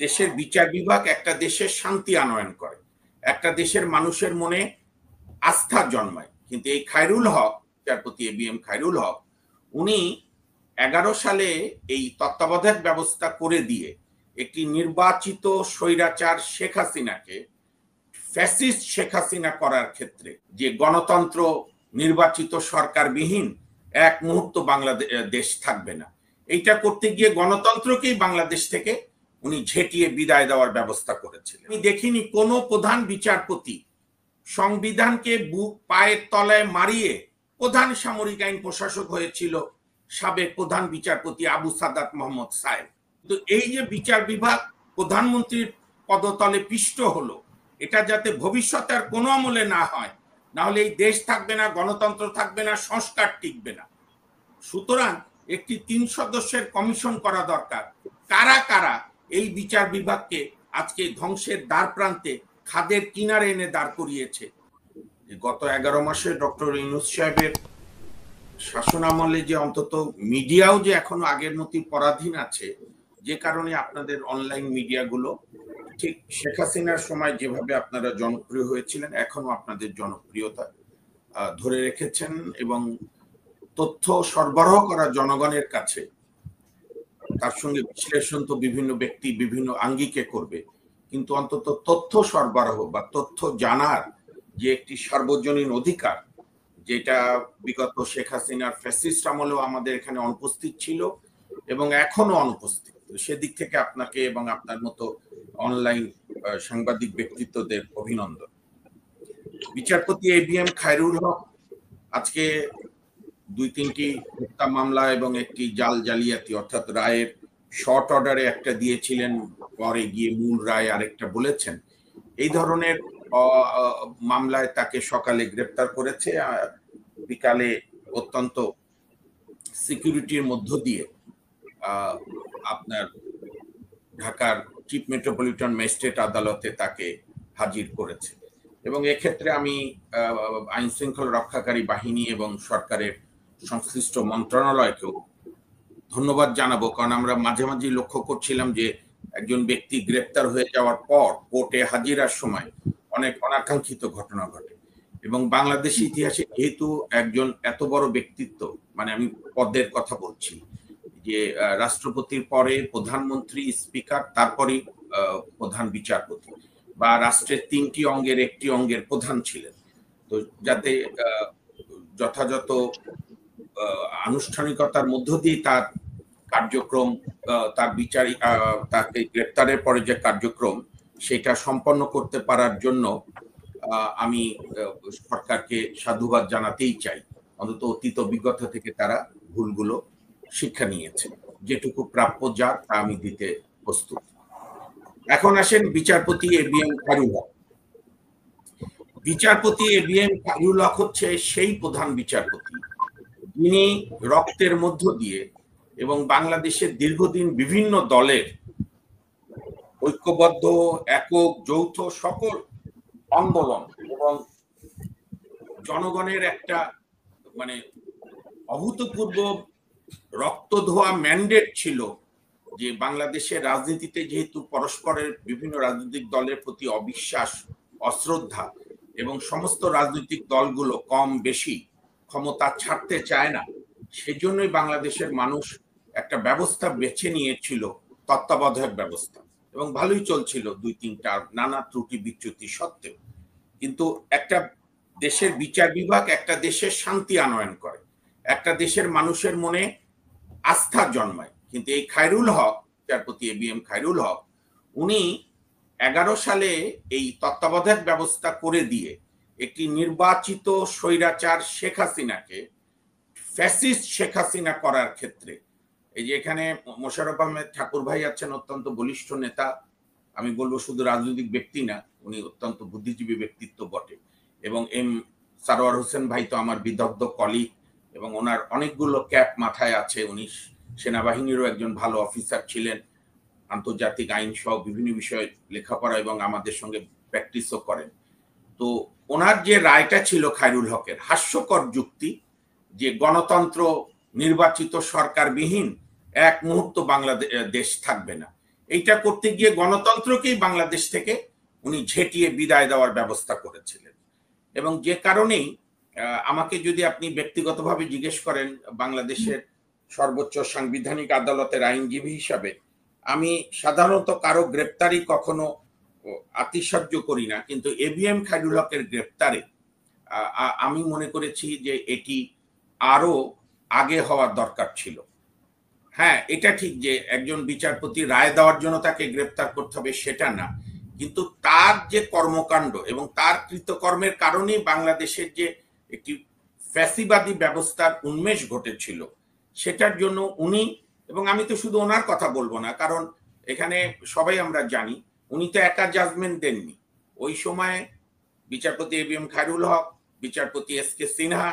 দেশের বিচার বিভাগ একটা দেশের শান্তি আনয়ন করে, একটা দেশের মানুষের মনে আস্থা জন্মায়। কিন্তু এই খায়রুল হক, বিচারপতি ABM খায়রুল হক, উনি 11 সালে এই তত্ত্বাবধায়ক ব্যবস্থা করে দিয়ে একটি নির্বাচিত স্বৈরাচার শেখ হাসিনাকে ফ্যাসিস্ট শেখ হাসিনা করার ক্ষেত্রে, যে গণতন্ত্র নির্বাচিত সরকারবিহীন এক মুহূর্ত বাংলাদেশ থাকবে না, এইটা করতে গিয়ে গণতন্ত্রকেই বাংলাদেশ থেকে উনি ঝেঁটিয়ে বিদায় দেওয়ার ব্যবস্থা করেছিলেন। আমি দেখিনি কোনো প্রধান বিচারপতি সংবিধানকে বুক পায়ের তলায় মারিয়ে প্রধান সামরিক আইন প্রশাসক হয়েছিল সাবেক প্রধান বিচারপতি আবু সাদাত মোহাম্মদ সাহেব। তো এই যে বিচার বিভাগ প্রধানমন্ত্রীর পদতলে পিষ্ট হলো, এটা যাতে ভবিষ্যতে আর কোনো আমলে না হয়, না হলে এই দেশ থাকবে না, গণতন্ত্র থাকবে না, সংস্কার টিকবে না। সুতরাং একটি 3 সদস্যের কমিশন করা দরকার। কারা কারা এই বিচার বিভাগকে আজকে ধ্বংসের দ্বার প্রান্তে, খাদের কিনারে এনে দাঁড় করিয়েছে। গত 11 মাসে ডক্টর ইউনূস সাহেবের শাসনামলে যে অন্তত মিডিয়াও যে এখনো আগের মতোই পরাধীন আছে, যে কারণে আপনাদের অনলাইন মিডিয়াগুলো ঠিক শেখ হাসিনার সময় যেভাবে আপনারা জনপ্রিয় হয়েছিলেন, এখনো আপনাদের জনপ্রিয়তা ধরে রেখেছেন এবং তথ্য সরবরাহ করা জনগণের কাছে, তার সঙ্গে বিশ্লেষণ তো বিভিন্ন ব্যক্তি বিভিন্ন আঙ্গিকে করবে, কিন্তু অন্তত তথ্য সরবরাহ বা তথ্য জানার যে একটি সার্বজনীন অধিকার, যেটা বিগত শেখ হাসিনার ফ্যাসিস্ট আমলেও আমাদের এখানে অনুপস্থিত ছিল এবং এখনো অনুপস্থিত। সেদিক থেকে আপনাকে এবং আপনার মতো অনলাইন সাংবাদিক ব্যক্তিত্বদের অভিনন্দন। বিচারপতি ABM খায়রুল হক আজকে 2-3টি হত্যা মামলা এবং একটি জাল জালিয়াতি, অর্থাৎ রায়ের শর্ট অর্ডারে একটা দিয়েছিলেন, পরে গিয়ে মূল রায় আরেকটা বলেছেন। এই ধরনের মামলায় তাকে সকালে গ্রেপ্তার করেছে, বিকালে অত্যন্ত সিকিউরিটির মধ্য দিয়ে আপনার ঢাকার চিফ মেট্রোপলিটন ম্যাজিস্ট্রেট আদালতে তাকে হাজির করেছে। এবং এক্ষেত্রে আমি আইন শৃঙ্খলা রক্ষাকারী বাহিনী এবং সরকারের সংশ্লিষ্ট মন্ত্রণালয়কেও ধন্যবাদ জানাবো, কারণ আমরা মাঝে মাঝে লক্ষ্য করছিলাম যে একজন ব্যক্তি গ্রেপ্তার হয়ে যাওয়ার পর কোর্টে হাজিরার সময় অনেক অনাকাঙ্ক্ষিত ঘটনা ঘটে। এবং বাংলাদেশের ইতিহাসে যেহেতু একজন এত বড় ব্যক্তিত্ব, মানে আমি পদের কথা বলছি, যে রাষ্ট্রপতির পরে প্রধানমন্ত্রী, স্পিকার, তারপরে প্রধান বিচারপতি, বা রাষ্ট্রের 3টি অঙ্গের একটি অঙ্গের প্রধান ছিলেন, তো যাতে যথাযথ আনুষ্ঠানিকতার মধ্য দিয়ে তার কার্যক্রম, তার বিচারিক, তাকে গ্রেপ্তারের পরে যে কার্যক্রম, সেটা সম্পন্ন করতে পারার জন্য আমি সরকারকে সাধুবাদ জানাতেই চাই। অন্তত অতীত অভিজ্ঞতা থেকে তারা ভুলগুলো শিক্ষা নিয়েছে, যেটুকু প্রাপ্য যা তা আমি দিতে প্রস্তুত। এখন আসেন বিচারপতি ABM খায়রুল হক। বিচারপতি ABM খায়রুল হক হচ্ছে সেই প্রধান বিচারপতি যিনি রক্তের মধ্য দিয়ে এবং বাংলাদেশের দীর্ঘদিন বিভিন্ন দলের ঐক্যবদ্ধ, একক, যৌথ সকল আন্দোলন এবং জনগণের একটা মানে অভূতপূর্ব রক্ত ধোয়া ম্যান্ডেট ছিল যে বাংলাদেশের রাজনীতিতে যেহেতু পরস্পরের বিভিন্ন রাজনৈতিক দলের প্রতি অবিশ্বাস, অশ্রদ্ধা, এবং সমস্ত রাজনৈতিক দলগুলো কম বেশি ক্ষমতা ছাড়তে চায় না, সেজন্যই বাংলাদেশের মানুষ একটা ব্যবস্থা বেছে নিয়েছিল, তত্ত্বাবধায়ক ব্যবস্থা, এবং ভালোই চলছিল 2-3টা, নানা ত্রুটি বিচ্যুতি সত্ত্বেও। কিন্তু একটা দেশের বিচার বিভাগ একটা দেশের শান্তি আনয়ন করে, একটা দেশের মানুষের মনে আস্থা জন্মায়। কিন্তু এই খায়রুল হক, বিচারপতি ABM খায়রুল হক, উনি 11 সালে এই তত্ত্বাবধায়ক ব্যবস্থা করে দিয়ে একটি নির্বাচিত স্বৈরাচার শেখ হাসিনাকে ফ্যাসিস্ট শেখ হাসিনা করার ক্ষেত্রে, এই যে এখানে মোশাররফ আহমেদ ঠাকুর ভাই আছেন, অত্যন্ত বলিষ্ঠ নেতা, আমি বলবো শুধু রাজনৈতিক ব্যক্তি না, উনি অত্যন্ত বুদ্ধিজীবী ব্যক্তিত্ব বটে, এবং সারোয়ার হোসেন ভাই তো আমার বিদগ্ধ কলিগ, এবং ওনার অনেকগুলো ক্যাপ মাথায় আছে। উনি সেনাবাহিনীরও একজন ভালো অফিসার ছিলেন, আন্তর্জাতিক আইন সহ বিভিন্ন বিষয়ে লেখাপড়া এবং আমাদের সঙ্গে প্র্যাকটিসও করেন। তো ওনার যে রায়টা ছিল খায়রুল হকের, হাস্যকর যুক্তি, যে গণতন্ত্র নির্বাচিত সরকারবিহীন এক মুহূর্ত বাংলাদেশ থাকবে না, এইটা করতে গিয়ে গণতন্ত্রকেই বাংলাদেশ থেকে উনি ঝেঁটিয়ে বিদায় দেওয়ার ব্যবস্থা করেছিলেন। এবং যে কারণেই আমাকে যদি আপনি ব্যক্তিগতভাবে জিজ্ঞেস করেন বাংলাদেশের সর্বোচ্চ সাংবিধানিক আদালতের আইনজীবী হিসাবে, আমি সাধারণত কারো গ্রেপ্তারি কখনো আতিশয্য করি না, কিন্তু এবিএম খায়রুল হকের গ্রেপ্তারে আমি মনে করেছি যে এটি আরো আগে হওয়ার দরকার ছিল। হ্যাঁ, এটা ঠিক যে একজন বিচারপতি রায় দেওয়ার জন্য তাকে গ্রেপ্তার করতে হবে সেটা না, কিন্তু তার যে কর্মকাণ্ড এবং তার কৃতকর্মের কারণেই বাংলাদেশের যে একটি ফ্যাসিবাদী ব্যবস্থার উন্মেষ ঘটেছিল সেটার জন্য উনি, এবং আমি তো শুধু ওনার কথা বলবো না, কারণ এখানে সবাই আমরা জানি উনি তো একা জাজমেন্ট দেননি। ওই সময় বিচারপতি এবিএম খায়রুল হক, বিচারপতি এস.কে. সিনহা,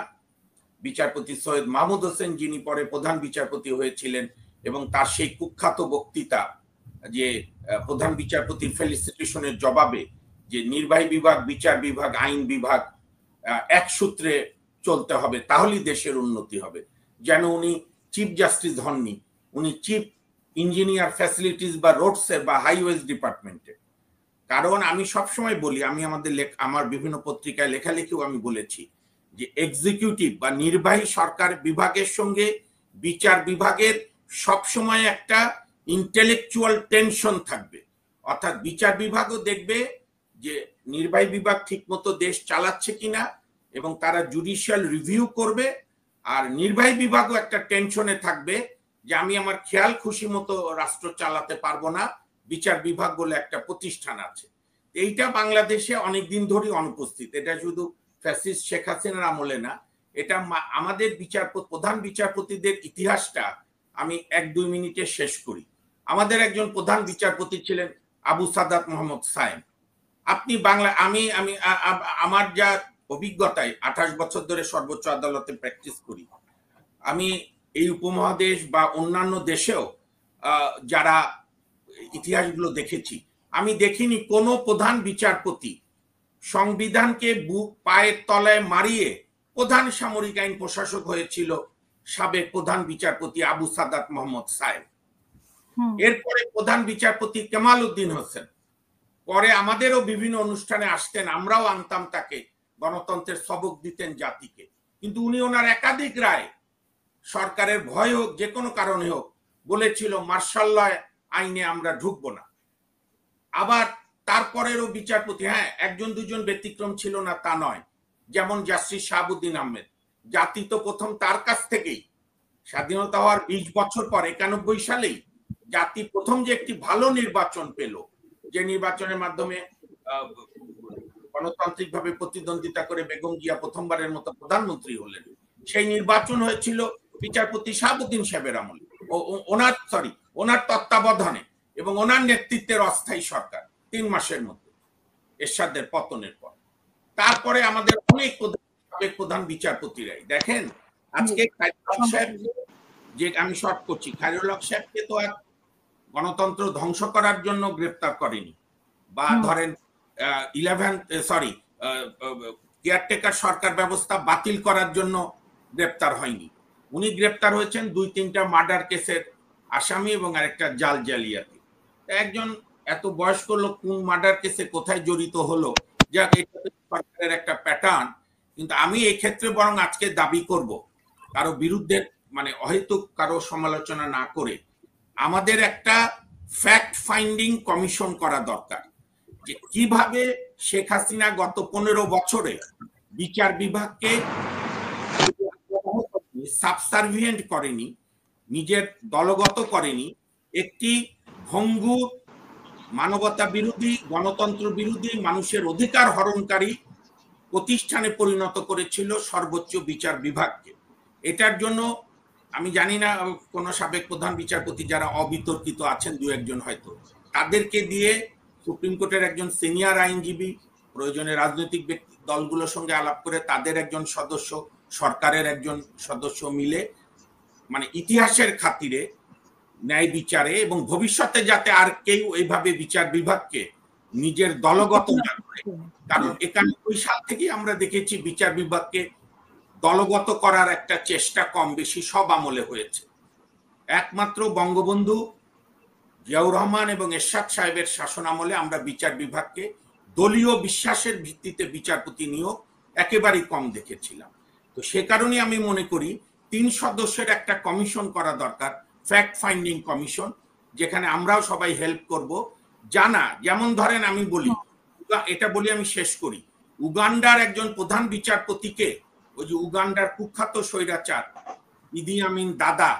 বিচারপতি সৈয়দ মাহমুদ হোসেন যিনি পরে প্রধান বিচারপতি হয়েছিলেন, এবং তার সেই কুখ্যাত বক্তৃতা যে প্রধান বিচারপতির ফেলিসিটেশনের জবাবে যে নির্বাহী বিভাগ, বিচার বিভাগ, আইন বিভাগ এক সূত্রে চলতে হবে তাহলেই দেশের উন্নতি হবে, যেন উনি চিফ জাস্টিস হননি, উনি চিফ ইঞ্জিনিয়ার ফ্যাসিলিটিস বা রোডসের বা হাইওয়েজ ডিপার্টমেন্টে। কারণ আমি সবসময় বলি, আমি আমার বিভিন্ন পত্রিকায় লেখালেখিও আমি বলেছি যে এক্সিকিউটিভ বা নির্বাহী সরকার বিভাগের সঙ্গে বিচার বিভাগের সবসময় একটা ইন্টেলেকচুয়াল টেনশন থাকবে। অর্থাৎ বিচার বিভাগও দেখবে যে নির্বাহী বিভাগ ঠিকমতো দেশ চালাচ্ছে কিনা এবং তারা জুডিশিয়াল রিভিউ করবে, আর নির্বাহী বিভাগও একটা টেনশনে থাকবে যে আমি আমার খেয়াল খুশি মতো রাষ্ট্র চালাতে পারবো না, বিচার বিভাগ বলে একটা প্রতিষ্ঠান আছে। এইটা বাংলাদেশে অনেকদিন ধরে অনুপস্থিত। এটা শুধু ফ্যাসিস্ট শেখ হাসিনার আমলে না, এটা আমাদের প্রধান বিচারপতিদের ইতিহাসটা আমি 1-2 মিনিটে শেষ করি। আমাদের একজন প্রধান বিচারপতি ছিলেন আবু সাদাত মোহাম্মদ সায়েম। আপনি বাংলা, আমি আমার যা অভিজ্ঞতায় 28 বছর ধরে সর্বোচ্চ আদালতে প্র্যাকটিস করি, আমি এই উপমহাদেশ বা অন্যান্য দেশেও যারা ইতিহাসগুলো দেখেছি, আমি দেখিনি কোনো প্রধান বিচারপতি সংবিধানকে বুক পায়ের তলায় মারিয়ে প্রধান সামরিক আইন প্রশাসক হয়েছিল সাবেক প্রধান বিচারপতি আবু সাদাত মোহাম্মদ সায়েম। এরপরে প্রধান বিচারপতি কেমাল উদ্দিন হোসেন, পরে আমাদেরও বিভিন্ন অনুষ্ঠানে আসতেন, আমরাও আনতাম তাকে, গণতন্ত্রের সবক দিতেন জাতিকে, কিন্তু উনি ওনার একাধিক রায় সরকারের ভয় হোক যে কোনো কারণে হোক বলেছিল মার্শাল ল আইনে আমরা ঢুকবো না। আবার তারপরেরও বিচারপতি, হ্যাঁ একজন দুজন ব্যতিক্রম ছিল না তা নয়, যেমন জাস্টিস শাহাবুদ্দিন আহমেদ, জাতি তো প্রথম তার কাছ থেকেই, স্বাধীনতা হওয়ার 20 বছর পর 91 সালেই জাতি প্রথম যে একটি ভালো নির্বাচন পেল, যে নির্বাচনের মাধ্যমে গণতান্ত্রিক ভাবে প্রতিদ্বন্দ্বিতা করে বেগম জিয়া প্রথমবারের মতো প্রধানমন্ত্রী হলেন, সেই নির্বাচন হয়েছিল বিচারপতি শাহাবুদ্দিন সাহেবের আমলে, ওনার তত্ত্বাবধানে এবং ওনার নেতৃত্বের অস্থায়ী সরকার 3 মাসের মধ্যে এরশাদের পতনের পর। তারপরে আমাদের অনেক প্রধান বিচারপতিরাই দেখেন, আজকে খায়রুল হক সাহেব, যে আমি শর্ট করছি, খায়রুল হক সাহেবকে তো আর গণতন্ত্র ধ্বংস করার জন্য গ্রেপ্তার করেনি, বা ধরেন কেয়ারটেকার সরকার ব্যবস্থা বাতিল করার জন্য গ্রেপ্তার হয়নি। উনি গ্রেপ্তার হয়েছেন 2-3টা মার্ডার কেসের আসামি এবং আরেকটা জাল জালিয়াতি। একজন এত বয়স্ক লোক কোন মার্ডার কেসে কোথায় জড়িত হলো, যাক এটা সরকারের একটা প্যাটার্ন। কিন্তু আমি এই ক্ষেত্রে বরং আজকে দাবি করব, কারো বিরুদ্ধে মানে অহেতুক কারো সমালোচনা না করে, আমাদের একটা ফ্যাক্ট ফাইন্ডিং কমিশন করা দরকার, যে কিভাবে শেখ হাসিনা গত 15 বছরে বিচার বিভাগকে সাবসার্ভিয়েন্ট করেনি, নিজের দলগত করেনি, একটি ভঙ্গুর মানবতা বিরোধী, গণতন্ত্র বিরোধী, মানুষের অধিকার হরণকারী প্রতিষ্ঠানে পরিণত করেছিল সর্বোচ্চ বিচার বিভাগকে। এটার জন্য আমি জানি না কোন সাবেক প্রধান বিচারপতি যারা অবিতর্কিত আছেন 2-1 হয়তো, তাদেরকে দিয়ে সুপ্রিম কোর্টের একজন সিনিয়র আইনজীবী, প্রয়োজনে রাজনৈতিক ব্যক্তি দলগুলোর সঙ্গে আলাপ করে তাদের একজন সদস্য, সরকারের একজন সদস্য মিলে, মানে ইতিহাসের খাতিরে ন্যায় বিচারে এবং ভবিষ্যতে যাতে আর কেউ এইভাবে বিচার বিভাগকে নিজের দলগত না করে, কারণ 91 সাল থেকে আমরা দেখেছি বিচার বিভাগকে দলগত করার একটা চেষ্টা কম বেশি সব আমলে হয়েছে। একমাত্র বঙ্গবন্ধু জিয়াউর রহমান এবং এরশাদ সাহেবের শাসনামলে আমরা বিচার বিভাগকে দলীয় বিশ্বাসের ভিত্তিতে বিচারপতি নিয়োগ একেবারেই কম দেখেছিলাম। তো সে কারণে আমি মনে করি 3 সদস্যের একটা কমিশন করা দরকার, ফ্যাক্ট ফাইন্ডিং কমিশন, যেখানে আমরাও সবাই হেল্প করব। জানা, যেমন ধরেন আমি বলি, এটা বলি আমি শেষ করি, উগান্ডার একজন প্রধান বিচারপতিকে, ওই যে উগান্ডার কুখ্যাত স্বৈরাচার ইদি আমিন দাদা,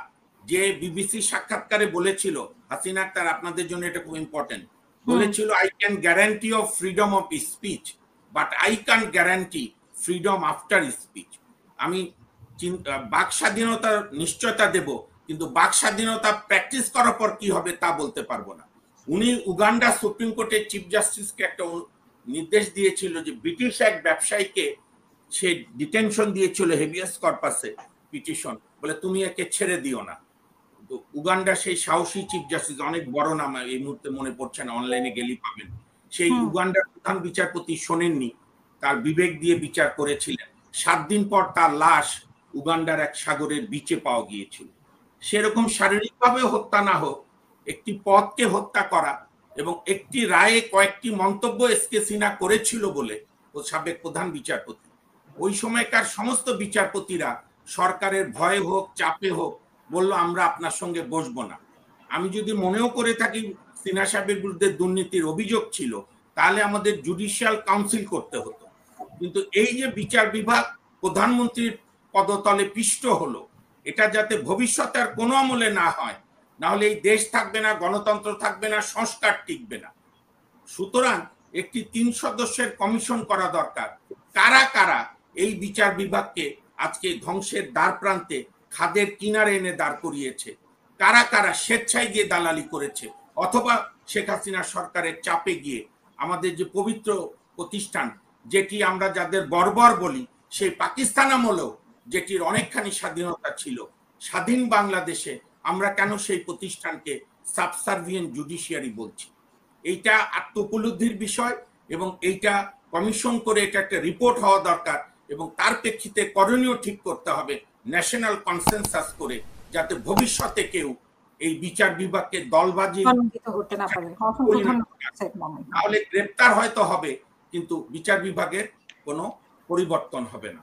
যে বিবিসি সাক্ষাৎকারে বলেছিল, হাসিনা আক্তার আপনাদের জন্য এটা খুব ইম্পর্টেন্ট, বলেছিল I can guarantee of freedom of speech but I can guarantee freedom after speech. আমি বাক স্বাধীনতার নিশ্চয়তা দেব, কিন্তু বাক স্বাধীনতা প্র্যাকটিস করার পর কি হবে তা বলতে পারবো না। উনি উগান্ডা সুপ্রিম কোর্টের চিফ জাস্টিসকে একটা নির্দেশ দিয়েছিল যে ব্রিটিশ এক ব্যবসায়ীকে সে ডিটেনশন দিয়েছিল হেভিয়াস কর্পাসে পিটিশন, বলে তুমি একে ছেড়ে দিও না। তো উগান্ডা সেই সাহসী চিফ জাস্টিস, অনেক বড় নাম, এই মুহূর্তে মনে পড়ছে না, অনলাইনে গেলেই পাবেন, সেই উগান্ডার প্রধান বিচারপতি শোনেননি, তার বিবেক দিয়ে বিচার করেছিলেন। 7 দিন পর তার লাশ উগান্ডার এক সাগরের বিচে পাওয়া গিয়েছিল। সেরকম শারীরিকভাবে হত্যা না হোক, একটি পথকে হত্যা করা এবং একটি রায়ে কয়েকটি মন্তব্য এসকে সিনহা করেছিল বলে, ও সাবেক প্রধান বিচারপতি, ওই সময়কার সমস্ত বিচারপতিরা সরকারের ভয়ে হোক চাপে হোক বলল আমরা আপনার সঙ্গে বসবো না। আমি যদি মনেও করে থাকি সিনহা সাহেবের বিরুদ্ধে দুর্নীতির অভিযোগ ছিল, তাহলে আমাদের জুডিশিয়াল কাউন্সিল করতে হতো। কিন্তু এই যে বিচার বিভাগ প্রধানমন্ত্রীর পদতলে পিষ্ট হলো, এটা যাতে ভবিষ্যতে আর কোনো আমলে না হয়, না হলে এই দেশ থাকবে না, গণতন্ত্র থাকবে না, সংস্কার টিকবে না। সুতরাং একটি 3 সদস্যের কমিশন করা দরকার। কারা কারা এই বিচার বিভাগকে আজকে ধ্বংসের দ্বার প্রান্তে, খাদের কিনারে এনে দাঁড় করিয়েছে, কারা কারা স্বেচ্ছায় গিয়ে দালালি করেছে, অথবা শেখ হাসিনা সরকারের চাপে গিয়ে আমাদের যে পবিত্র প্রতিষ্ঠান, যেটি আমরা যাদের বর্বর বলি, সেই পাকিস্তান আমলেও যেটির অনেকখানি স্বাধীনতা ছিল, স্বাধীন বাংলাদেশে আমরা কেন সেই প্রতিষ্ঠানকে সাবসার্ভিয়েন্ট জুডিশিয়ারি বলছি? এইটা আত্মোপলব্ধির বিষয়, এবং এইটা কমিশন করে এটা একটা রিপোর্ট হওয়া দরকার, এবং তার প্রেক্ষিতে করণীয় ঠিক করতে হবে ন্যাশনাল কনসেনসাস করে, যাতে ভবিষ্যতে কেউ এই বিচার বিভাগকে দলবাজি করতে না পারে। তাহলে গ্রেপ্তার হয়তো হবে, কিন্তু বিচার বিভাগের কোনো পরিবর্তন হবে না।